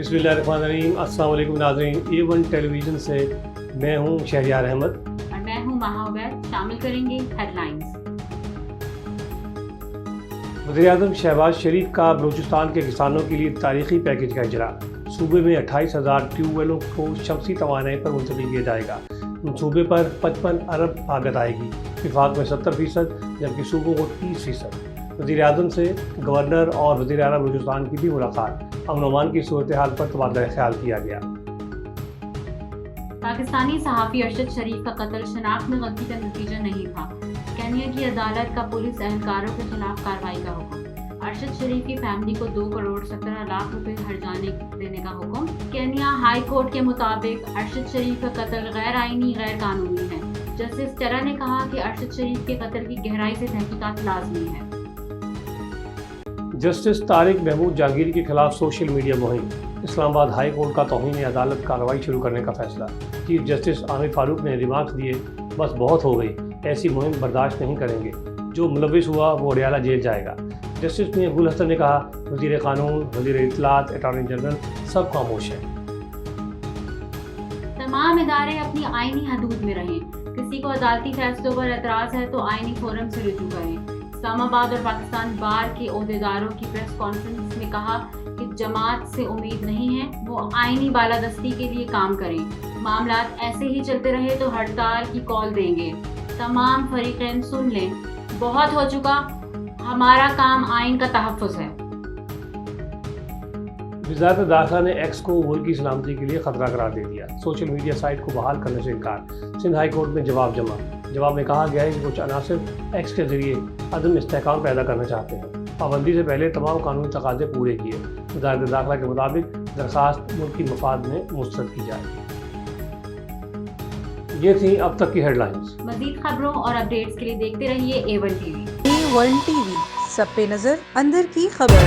बिस्मिल्लाहिर्रहमानिर्रहीम। अस्सलाम वालेकुम नाज़रीन, A1 टेलीविज़न से मैं हूँ शहरयार अहमद और मैं हूँ महा उबैद। शामिल करेंगे हेडलाइंस। वज़ीर-ए-आज़म शहबाज शरीफ का बलूचिस्तान के किसानों के लिए तारीखी पैकेज का इजरा। सूबे में 28,000 ट्यूबवेलों को शमसी तवानाई पर मुंतकिल किया जाएगा। सूबे पर 55 अरब लागत आएगी। विफाक में 70%, जबकि सूबों को 30%। वज़ीर-ए-आज़म से गवर्नर और वज़ीर आला बलूचिस्तान की भी मुलाकात। अमन और अमान की सूरत हाल पर तबादला ख्याल किया गया। पाकिस्तानी सहाफ़ी अरशद शरीफ का कत्ल शनाख्त में गलती का नतीजा नहीं था। केन्या की अदालत का पुलिस एहलकारों के खिलाफ कार्रवाई का हुक्म। अरशद शरीफ की फैमिली को 2 करोड़ 17 लाख रुपए हर्जाने देने का हुक्म। केन्या हाई कोर्ट के मुताबिक अरशद शरीफ का कत्ल गैर आईनी गैर कानूनी है। जस्टिस टेरा ने कहा कि अरशद शरीफ के कत्ल की गहराई से तहकीकात लाजमी है। जस्टिस तारिक महमूद जहांगीर के खिलाफ सोशल मीडिया मुहिम। इस्लामाबाद हाई कोर्ट का तौहीन अदालत कार्रवाई शुरू करने का फैसला। चीफ जस्टिस आमिर फारूक ने रिमार्क्स दिए, बस बहुत हो गई, ऐसी मुहिम बर्दाश्त नहीं करेंगे, जो मुलविस हुआ वो अडियाला जेल जाएगा। जस्टिस गुल हसन ने कहा, वज़ीर कानून, वज़ीर इत्तलात, अटॉर्नी जनरल सब खामोश हैं। तमाम इदारे अपनी आईनी हदूद में रहें। किसी को अदालती फैसलों पर एतराज़ है तो आईनी फोरम से रुजू करें। इस्लामाबाद और पाकिस्तान बार के ओहदेदारों की प्रेस कॉन्फ्रेंस में कहा कि जमात से उम्मीद नहीं है, वो आईनी बालादस्ती के लिए काम करें। मामलात ऐसे ही चलते रहे तो हड़ताल की कॉल देंगे। तमाम फरीक़ैन सुन लें, बहुत हो चुका, हमारा काम आइन का तहफ़्फ़ुज़ है। वज़ारत दाखिला ने एक्स को मुल्क की सलामती के लिए खतरा करार दे दिया। सोशल मीडिया साइट को बहाल करने से इनकार। सिंध हाई कोर्ट में जवाब में कहा गया है कि कुछ अनासिर एक्स के जरिए अदम इस्तेहकाम पैदा करना चाहते हैं। पाबंदी से पहले तमाम कानूनी तकाज़े पूरे किए। वज़ारत दाखिला के मुताबिक दरख्वास्त मुल्की मफाद में मुस्तरद की जाएगी। ये थी अब तक की हेडलाइंस। मज़ीद खबरों और अपडेट्स के लिए देखते रहिए A1 TV। A1 TV, सब पे नजर, अंदर की खबर।